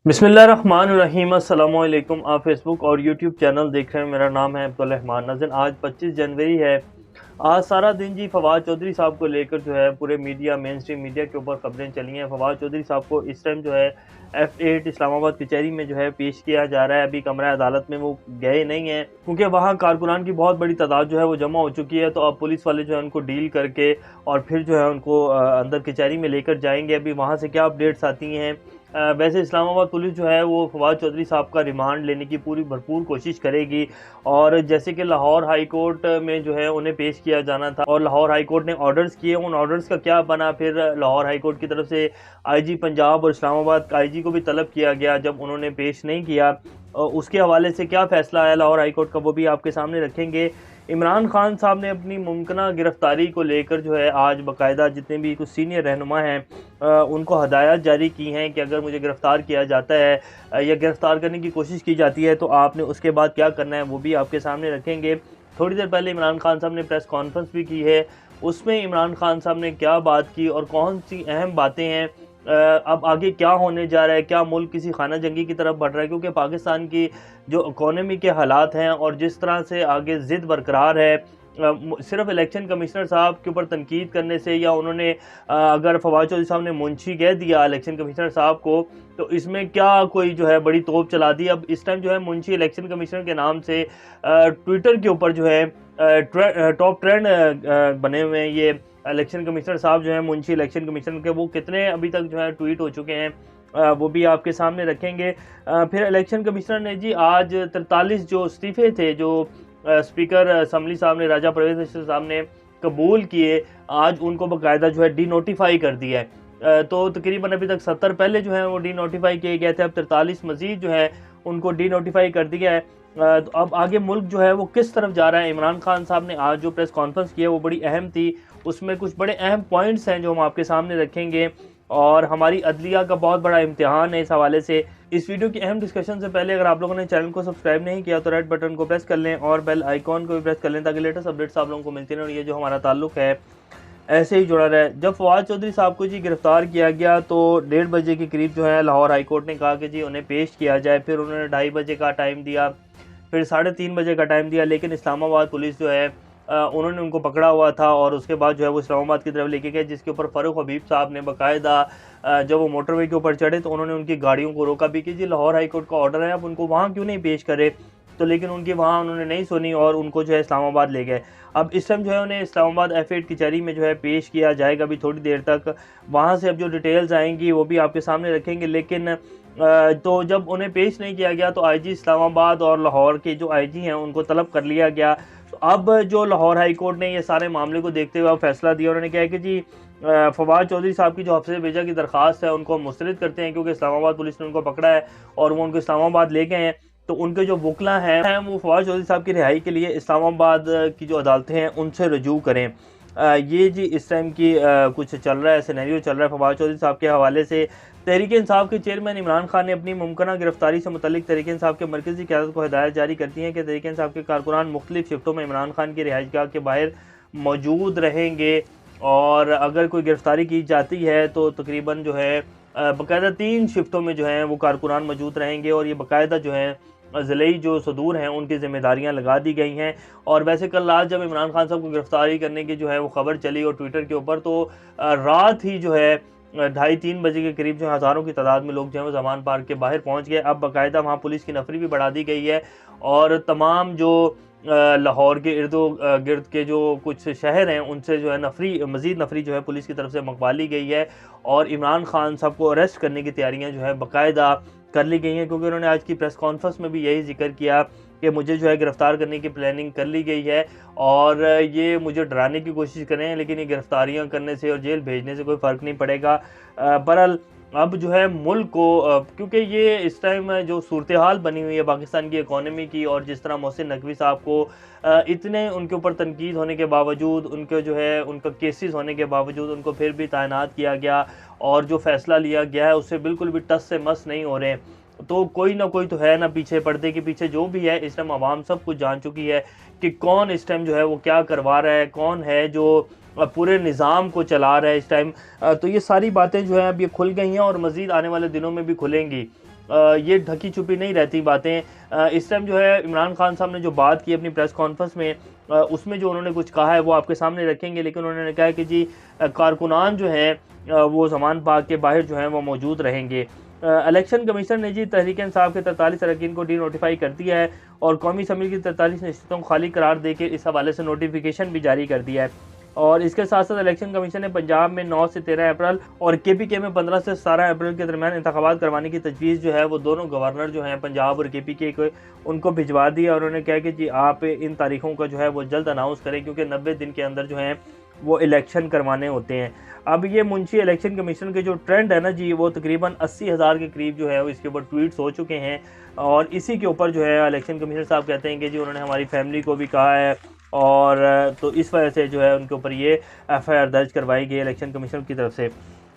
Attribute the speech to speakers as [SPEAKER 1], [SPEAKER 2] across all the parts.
[SPEAKER 1] बिस्मिल्लाहिर्रहमानिर्रहीम अस्सलामु अलैकुम। आप फेसबुक और यूट्यूब चैनल देख रहे हैं। मेरा नाम है अब्दुल रहमान नाज़रीन। आज 25 जनवरी है। आज सारा दिन जी फवाद चौधरी साहब को लेकर जो है पूरे मीडिया मेन स्ट्रीम मीडिया के ऊपर खबरें चली हैं। फवाद चौधरी साहब को इस टाइम जो है F8 इस्लामाबाद कचहरी में जो है पेश किया जा रहा है। अभी कमरा अदालत में वो गए नहीं हैं क्योंकि वहाँ कारकुनान की बहुत बड़ी तादाद जो है वो जमा हो चुकी है। तो अब पुलिस वाले जो है उनको डील करके और फिर जो है उनको अंदर कचहरी में लेकर जाएंगे। अभी वहाँ से क्या अपडेट्स आती हैं। वैसे इस्लामाबाद पुलिस जो है वो फवाद चौधरी साहब का रिमांड लेने की पूरी भरपूर कोशिश करेगी। और जैसे कि लाहौर हाई कोर्ट में जो है उन्हें पेश किया जाना था और लाहौर हाई कोर्ट ने ऑर्डर्स किए। उन ऑर्डर्स का क्या बना, फिर लाहौर हाई कोर्ट की तरफ से आईजी पंजाब और इस्लामाबाद आईजी को भी तलब किया गया जब उन्होंने पेश नहीं किया। उसके हवाले से क्या फ़ैसला आया लाहौर हाई कोर्ट का, वो भी आपके सामने रखेंगे। इमरान खान साहब ने अपनी मुमकिना गिरफ्तारी को लेकर जो है आज बाकायदा जितने भी कुछ सीनियर रहनुमा हैं उनको हदायत जारी की हैं कि अगर मुझे गिरफ़्तार किया जाता है या गिरफ़्तार करने की कोशिश की जाती है तो आपने उसके बाद क्या करना है, वो भी आपके सामने रखेंगे। थोड़ी देर पहले इमरान खान साहब ने प्रेस कॉन्फ्रेंस भी की है। उसमें इमरान खान साहब ने क्या बात की और कौन सी अहम बातें हैं, अब आगे क्या होने जा रहा है, क्या मुल्क किसी खाना जंगी की तरफ बढ़ रहा है। क्योंकि पाकिस्तान की जो इकोनॉमी के हालात हैं और जिस तरह से आगे ज़िद बरकरार है, सिर्फ इलेक्शन कमिश्नर साहब के ऊपर तनकीद करने से या उन्होंने अगर फवाद चौधरी साहब ने मुंशी कह दिया इलेक्शन कमिश्नर साहब को तो इसमें क्या कोई जो है बड़ी तोप चला दी। अब इस टाइम जो है मुंशी इलेक्शन कमिश्नर के नाम से ट्विटर के ऊपर जो है टॉप ट्रेंड बने हुए हैं। ये इलेक्शन कमिश्नर साहब जो है मुंशी इलेक्शन कमिश्नर के, वो कितने अभी तक जो है ट्वीट हो चुके हैं, वो भी आपके सामने रखेंगे। फिर इलेक्शन कमिश्नर ने जी आज 43 जो इस्तीफ़े थे जो स्पीकर असम्बली साहब ने राजा परवेज़ साहब ने कबूल किए, आज उनको बाकायदा जो है डी नोटिफाई कर दिया है। तो तकरीबन अभी तक 70 पहले जो है वो डी नोटिफाई किए गए थे, अब 43 मजीद जो है उनको डी नोटिफाई कर दिया है। तो अब आगे मुल्क जो है वो किस तरफ जा रहा है। इमरान खान साहब ने आज जो प्रेस कॉन्फ्रेंस की है वो बड़ी अहम थी। उसमें कुछ बड़े अहम पॉइंट्स हैं जो हम आपके सामने रखेंगे और हमारी अदलिया का बहुत बड़ा इम्तिहान है इस हवाले से। इस वीडियो की अहम डिस्कशन से पहले अगर आप लोगों ने चैनल को सब्सक्राइब नहीं किया तो रेड बटन को प्रेस कर लें और बेल आइकॉन को भी प्रेस कर लें ताकि लेटेस्ट अपडेट्स आप लोगों को मिलती रहें और ये जो हमारा ताल्लुक है ऐसे ही जुड़ा रहे। जब फवाद चौधरी साहब को जी गिरफ्तार किया गया तो 1:30 बजे के करीब जो है लाहौर हाई कोर्ट ने कहा कि जी उन्हें पेश किया जाए। फिर उन्होंने 2:30 बजे का टाइम दिया, फिर 3:30 बजे का टाइम दिया, लेकिन इस्लामाबाद पुलिस जो है उन्होंने उनको पकड़ा हुआ था और उसके बाद जो है वो इस्लामाबाद की तरफ लेके गए, जिसके ऊपर फ़ारूक हबीब साहब ने बाकायदा जब वो मोटरवे के ऊपर चढ़े तो उन्होंने उनकी गाड़ियों को रोका भी कि जी लाहौर हाई कोर्ट का ऑर्डर है, अब उनको वहाँ क्यों नहीं पेश करे। तो लेकिन उनकी वहाँ उन्होंने नहीं सुनी और उनको जो है इस्लामाबाद ले गए। अब इस टाइम जो है उन्हें इस्लामाबाद F8 कचहरी में जो है पेश किया जाएगा अभी थोड़ी देर तक। वहाँ से अब जो डिटेल्स आएंगी वो भी आपके सामने रखेंगे। लेकिन तो जब उन्हें पेश नहीं किया गया तो आईजी इस्लामाबाद और लाहौर के जो आईजी हैं उनको तलब कर लिया गया। तो अब जो लाहौर हाई कोर्ट ने ये सारे मामले को देखते हुए फैसला दिया, उन्होंने कहा कि जी फवाद चौधरी साहब की जो हफ्ते भेजा की दरख्वास्त है उनको हम मुस्तरद करते हैं क्योंकि इस्लामाबाद पुलिस ने उनको पकड़ा है और वो उनको इस्लामाबाद ले गए हैं। तो उनके जो वकला हैं वो फवाद चौधरी साहब की रिहाई के लिए इस्लामाबाद की जो अदालतें हैं उनसे रजू करें। ये जी इस टाइम की कुछ चल रहा है, सिनेरियो चल रहा है फवाद चौधरी साहब के हवाले से। तहरीक इंसाफ के चेयरमैन इमरान खान ने अपनी मुमकिना गिरफ्तारी से मुतल्लिक तहरीक इंसाफ के मरकज़ी क़यादत को हिदायत जारी करती हैं कि तहरीक इंसाफ के कारकुनान मुख्तलिफ शिफ्टों में इमरान खान की रिहाइशगाह के बाहर मौजूद रहेंगे और अगर कोई गिरफ्तारी की जाती है तो तकरीबन जो है बाकायदा 3 शिफ्टों में जो है वो कारकुनान मौजूद रहेंगे और ये बाकायदा जो है ज़िले जो सदूर हैं उनकी ज़िम्मेदारियाँ लगा दी गई हैं। और वैसे कल रात जब इमरान खान साहब को गिरफ्तारी करने की जो है वो खबर चली और ट्विटर के ऊपर तो रात ही जो है 2:30-3 बजे के करीब जो हज़ारों की तादाद में लोग जो है वो ज़मान पार्क के बाहर पहुंच गए। अब बाकायदा वहाँ पुलिस की नफरी भी बढ़ा दी गई है और तमाम जो लाहौर के इर्दो गिर्द के जो कुछ शहर हैं उनसे जो है मज़ीद नफरी जो है पुलिस की तरफ से मंगवा ली गई है और इमरान खान साहब को अरेस्ट करने की तैयारियाँ जो है बाकायदा कर ली गई हैं। क्योंकि उन्होंने आज की प्रेस कॉन्फ्रेंस में भी यही जिक्र किया कि मुझे जो है गिरफ़्तार करने की प्लानिंग कर ली गई है और ये मुझे डराने की कोशिश कर रहे हैं, लेकिन ये गिरफ्तारियां करने से और जेल भेजने से कोई फ़र्क नहीं पड़ेगा। बहरहाल अब जो है मुल्क को क्योंकि ये इस टाइम जो सूरत हाल बनी हुई है पाकिस्तान की इकोनॉमी की और जिस तरह मोहसिन नकवी साहब को इतने उनके ऊपर तनकीद होने के बावजूद, उनके जो है उनका केसेस होने के बावजूद उनको फिर भी तैनात किया गया और जो फ़ैसला लिया गया है उससे बिल्कुल भी टस से मस नहीं हो रहे हैं। तो कोई ना कोई तो है ना पीछे, पर्दे के पीछे जो भी है इस टाइम आवाम सब कुछ जान चुकी है कि कौन इस टाइम जो है वो क्या करवा रहा है, कौन है जो पूरे निज़ाम को चला रहा है इस टाइम। तो ये सारी बातें जो है अब ये खुल गई हैं और मज़ीद आने वाले दिनों में भी खुलेंगी। ये ढकी छुपी नहीं रहती बातें। इस टाइम जो है इमरान खान साहब ने जो बात की अपनी प्रेस कॉन्फ्रेंस में, उसमें जो उन्होंने कुछ कहा है वो आपके सामने रखेंगे, लेकिन उन्होंने कहा है कि जी कारकुनान जो हैं वो ज़मान पाक के बाहर जो हैं वो मौजूद रहेंगे। इलेक्शन कमीशन ने जी तहरीक इंसाफ के 43 अरकान को डी नोटिफाई कर दिया है और कौमी असम्बली की 43 नशिस्तों को खाली करार देकर इस हवाले से नोटिफिकेशन भी जारी कर दिया है। और इसके साथ साथ इलेक्शन कमीशन ने पंजाब में 9 से 13 अप्रैल और केपीके में 15 से 17 अप्रैल के दरमियान इंतखाबात करवाने की तजवीज़ जो है वो दोनों गवर्नर जो हैं पंजाब और केपीके को उनको भिजवा दिया। और उन्होंने कहा कि जी आप इन तारीखों का जो है वो जल्द अनाउंस करें, क्योंकि 90 दिन के अंदर जो है वो इलेक्शन करवाने होते हैं। अब ये मुंशी इलेक्शन कमीशन के जो ट्रेंड है ना जी, वो तकरीबन 80,000 के करीब जो है वो इसके ऊपर ट्वीट्स हो चुके हैं। और इसी के ऊपर जो है इलेक्शन कमीशन साहब कहते हैं कि जी उन्होंने हमारी फैमिली को भी कहा है, और तो इस वजह से जो है उनके ऊपर ये एफआईआर दर्ज करवाई गई इलेक्शन कमीशन की तरफ से।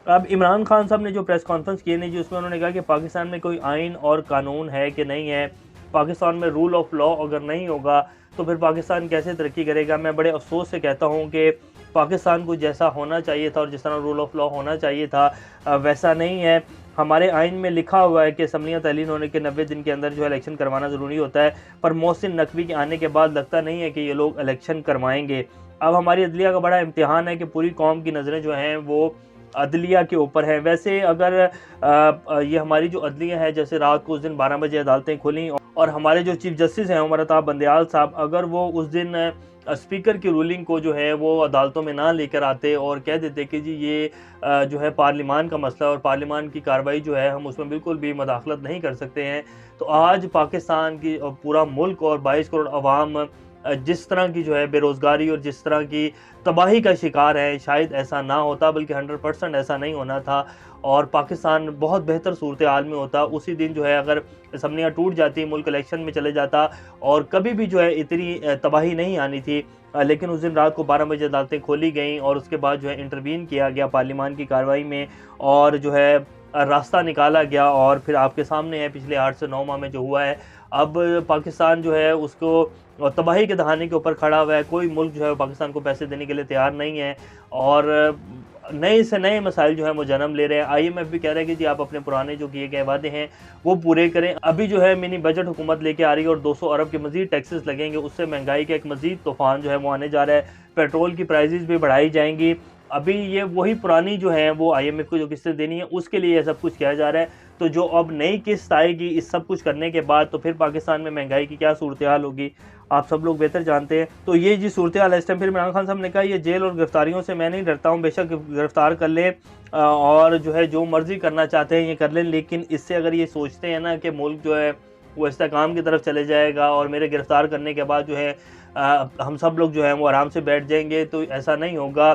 [SPEAKER 1] अब इमरान खान साहब ने जो प्रेस कॉन्फ्रेंस की नहीं जी, उसमें उन्होंने कहा कि पाकिस्तान में कोई आइन और कानून है कि नहीं है, पाकिस्तान में रूल ऑफ लॉ अगर नहीं होगा तो फिर पाकिस्तान कैसे तरक्की करेगा। मैं बड़े अफसोस से कहता हूँ कि पाकिस्तान को जैसा होना चाहिए था और जिस तरह रूल ऑफ लॉ होना चाहिए था वैसा नहीं है। हमारे आइन में लिखा हुआ है कि असम्बलियाँ तहलील होने के 90 दिन के अंदर जो है इलेक्शन करवाना ज़रूरी होता है, पर मोहसिन नकवी के आने के बाद लगता नहीं है कि ये लोग इलेक्शन करवाएंगे। अब हमारी अदलिया का बड़ा इम्तिहान है कि पूरी कौम की नज़रें जो हैं वो अदलिया के ऊपर है। वैसे अगर ये हमारी जो अदलिया है, जैसे रात को उस दिन 12 बजे अदालतें खुली और हमारे जो चीफ जस्टिस हैं उमर अताब बंदयाल साहब, अगर वो उस दिन स्पीकर की रूलिंग को जो है वो अदालतों में ना लेकर आते और कह देते कि जी ये जो है पार्लिमान का मसला और पार्लिमान की कार्रवाई जो है हम उसमें बिल्कुल भी मदाखलत नहीं कर सकते हैं, तो आज पाकिस्तान की पूरा मुल्क और 22 करोड़ अवाम जिस तरह की जो है बेरोज़गारी और जिस तरह की तबाही का शिकार है, शायद ऐसा ना होता, बल्कि 100% ऐसा नहीं होना था और पाकिस्तान बहुत बेहतर सूरत हाल में होता। उसी दिन जो है अगर असम्बलियाँ टूट जाती, मुल्क इलेक्शन में चले जाता और कभी भी जो है इतनी तबाही नहीं आनी थी। लेकिन उस दिन रात को 12 बजे अदालतें खोली गईं और उसके बाद जो है इंटरवीन किया गया पार्लियामान की कार्रवाई में और जो है रास्ता निकाला गया। और फिर आपके सामने है पिछले 8 से 9 माह में जो हुआ है। अब पाकिस्तान जो है उसको तबाही के दहाने के ऊपर खड़ा हुआ है। कोई मुल्क जो है पाकिस्तान को पैसे देने के लिए तैयार नहीं है और नए से नए मसाइल जो है वो जन्म ले रहे हैं। आईएमएफ भी कह रहा है कि जी आप अपने पुराने जो किए गए वादे हैं वो पूरे करें। अभी जो है मिनी बजट हुकूमत लेके आ रही है और 200 अरब के मजीद टैक्सेस लगेंगे, उससे महंगाई का एक मजीद तूफान जो है वो आने जा रहा है। पेट्रोल की प्राइसेस भी बढ़ाई जाएंगी। अभी ये वही पुरानी जो है वो आईएमएफ को जो किस्तें देनी है उसके लिए ये सब कुछ किया जा रहा है। तो जो अब नई किस्त आएगी इस सब कुछ करने के बाद, तो फिर पाकिस्तान में महंगाई की क्या सूरत हाल होगी आप सब लोग बेहतर जानते हैं। तो ये जी सूरत हाल है इस टाइम। फिर इमरान खान साहब ने कहा ये जेल और गिरफ्तारियों से मैं नहीं डरता हूँ, बेशक गिरफ्तार कर लें और जो है जो मर्जी करना चाहते हैं ये कर लें, लेकिन इससे अगर ये सोचते हैं ना कि मुल्क जो है वो इस्तेकाम की तरफ चले जाएगा और मेरे गिरफ्तार करने के बाद जो है हम सब लोग जो है वो आराम से बैठ जाएंगे, तो ऐसा नहीं होगा।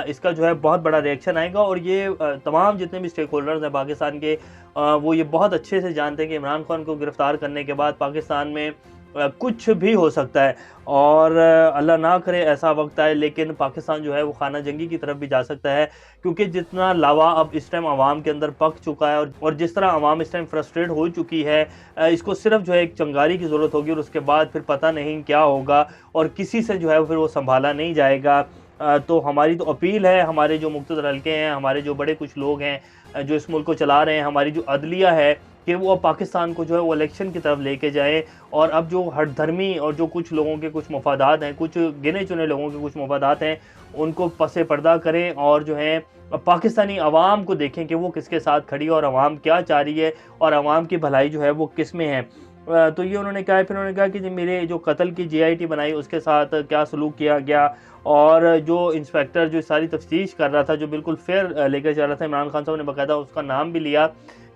[SPEAKER 1] इसका जो है बहुत बड़ा रिएक्शन आएगा और ये तमाम जितने भी स्टेक होल्डर्स हैं पाकिस्तान के, वो ये बहुत अच्छे से जानते हैं कि इमरान खान को गिरफ्तार करने के बाद पाकिस्तान में कुछ भी हो सकता है और अल्लाह ना करे ऐसा वक्त आए, लेकिन पाकिस्तान जो है वो खाना जंगी की तरफ भी जा सकता है, क्योंकि जितना लावा अब इस टाइम आवाम के अंदर पक चुका है और जिस तरह आवाम इस टाइम फ्रस्ट्रेट हो चुकी है, इसको सिर्फ जो है एक चंगारी की ज़रूरत होगी और उसके बाद फिर पता नहीं क्या होगा और किसी से जो है फिर वो संभाला नहीं जाएगा। तो हमारी तो अपील है, हमारे जो मुख्तदर हल्के हैं, हमारे जो बड़े कुछ लोग हैं जो इस मुल्क को चला रहे हैं, हमारी जो अदलिया है, कि वो अब पाकिस्तान को जो है वो इलेक्शन की तरफ लेके जाए और अब जो हठधर्मी और जो कुछ लोगों के कुछ मफादात हैं, कुछ गिने चुने लोगों के कुछ मफादात हैं, उनको पसे पर्दा करें और जो है पाकिस्तानी अवाम को देखें कि वो किसके साथ खड़ी है और अवाम क्या चाह रही है और अवाम की भलाई जो है वो किस में है। तो ये उन्होंने कहा। फिर उन्होंने कहा कि जी मेरे जो कत्ल की जीआईटी बनाई उसके साथ क्या सलूक किया गया और जो इंस्पेक्टर जो सारी तफ्तीश कर रहा था, जो बिल्कुल फेयर लेकर जा रहा था, इमरान खान साहब ने बाकायदा उसका नाम भी लिया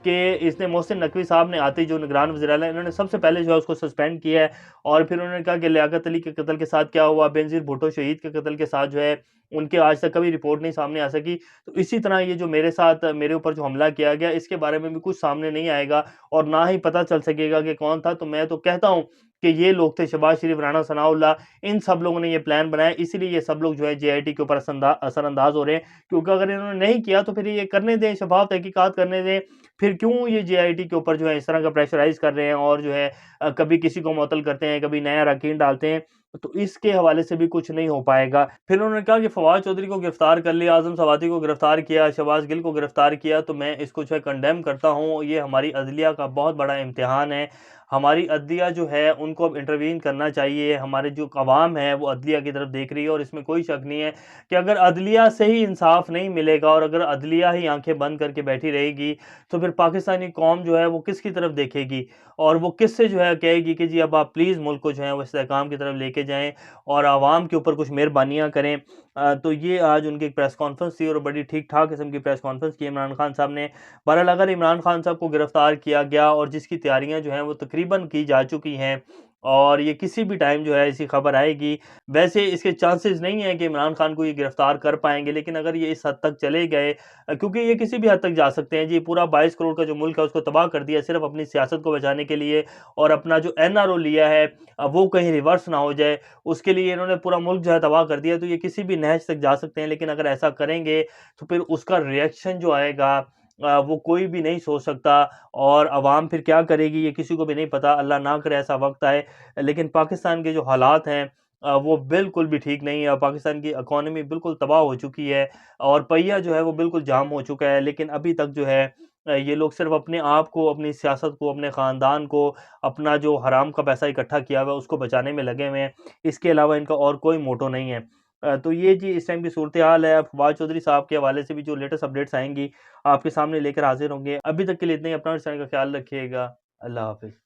[SPEAKER 1] कि इसने मोहसिन नकवी साहब ने आते ही जो निगरान वज़ीर-ए-आला इन्होंने सबसे पहले जो है उसको सस्पेंड किया है। और फिर उन्होंने कहा कि लियाकत अली के कत्ल के साथ क्या हुआ, बेनज़ीर भुट्टो शहीद के कत्ल के साथ जो है उनके आज तक कभी रिपोर्ट नहीं सामने आ सकी। तो इसी तरह ये जो मेरे साथ मेरे ऊपर जो हमला किया गया इसके बारे में भी कुछ सामने नहीं आएगा और ना ही पता चल सकेगा कि कौन था। तो मैं तो कहता हूँ कि ये लोग थे, शहबाज शरीफ, राना सनाउल्लाह, इन सब लोगों ने ये प्लान बनाया, इसीलिए ये सब लोग जो है जेआईटी के ऊपर असरअंदाज हो रहे हैं। क्योंकि अगर इन्होंने नहीं किया तो फिर ये करने दें, शफाफ तहकीकात करने दें, फिर क्यों ये जेआईटी के ऊपर जो है इस तरह का प्रेशराइज़ कर रहे हैं और जो है कभी किसी को मुअत्तल करते हैं, कभी नया अरकान डालते हैं, तो इसके हवाले से भी कुछ नहीं हो पाएगा। फिर उन्होंने कहा कि फवाद चौधरी को गिरफ्तार कर लिया, आज़म सवाती को गिरफ्तार किया, शहबाज गिल को गिरफ्तार किया, तो मैं इसको जो है कंडेम करता हूँ। ये हमारी अदलिया का बहुत बड़ा इम्तिहान है। हमारी अदलिया जो है उनको अब इंटरवीन करना चाहिए। हमारे जो अवाम है वो अदलिया की तरफ देख रही है और इसमें कोई शक नहीं है कि अगर अदलिया से ही इंसाफ नहीं मिलेगा और अगर अदलिया ही आंखें बंद करके बैठी रहेगी, तो फिर पाकिस्तानी कौम जो है वो किसकी तरफ देखेगी और वो किससे जो है कहेगी कि जी अब आप प्लीज़ मुल्क को जो है वो इस्तेहकाम की तरफ लेके जाएँ और आवाम के ऊपर कुछ मेहरबानियाँ करें। तो ये आज उनकी एक प्रेस कॉन्फ्रेंस थी और बड़ी ठीक-ठाक किस्म की प्रेस कॉन्फ्रेंस की इमरान खान साहब ने। बहरहाल अगर इमरान खान साहब को गिरफ्तार किया गया और जिसकी तैयारियां जो हैं वो तकरीबन की जा चुकी हैं और ये किसी भी टाइम जो है ऐसी खबर आएगी, वैसे इसके चांसेस नहीं है कि इमरान खान को ये गिरफ्तार कर पाएंगे, लेकिन अगर ये इस हद तक चले गए, क्योंकि ये किसी भी हद तक जा सकते हैं जी। पूरा 22 करोड़ का जो मुल्क है उसको तबाह कर दिया सिर्फ अपनी सियासत को बचाने के लिए और अपना जो एनआरओ लिया है वो कहीं रिवर्स ना हो जाए, उसके लिए इन्होंने पूरा मुल्क जो है तबाह कर दिया। तो ये किसी भी नहज तक जा सकते हैं, लेकिन अगर ऐसा करेंगे तो फिर उसका रिएक्शन जो आएगा वो कोई भी नहीं सोच सकता और अवाम फिर क्या करेगी ये किसी को भी नहीं पता। अल्लाह ना करे ऐसा वक्त आए, लेकिन पाकिस्तान के जो हालात हैं वो बिल्कुल भी ठीक नहीं है। पाकिस्तान की इकॉनमी बिल्कुल तबाह हो चुकी है और पहिया जो है वो बिल्कुल जाम हो चुका है, लेकिन अभी तक जो है ये लोग सिर्फ अपने आप को, अपनी सियासत को, अपने ख़ानदान को, अपना जो हराम का पैसा इकट्ठा किया हुआ है उसको बचाने में लगे हुए हैं। इसके अलावा इनका और कोई मोटो नहीं है। तो ये जी इस टाइम की सूरत-ए-हाल है। फवाद चौधरी साहब के हवाले से भी जो लेटेस्ट अपडेट्स आएँगी, आपके सामने लेकर हाज़िर होंगे। अभी तक के लिए इतना ही। अपना और इस चैनल का ख़्याल रखिएगा। अल्लाह हाफ़िज़।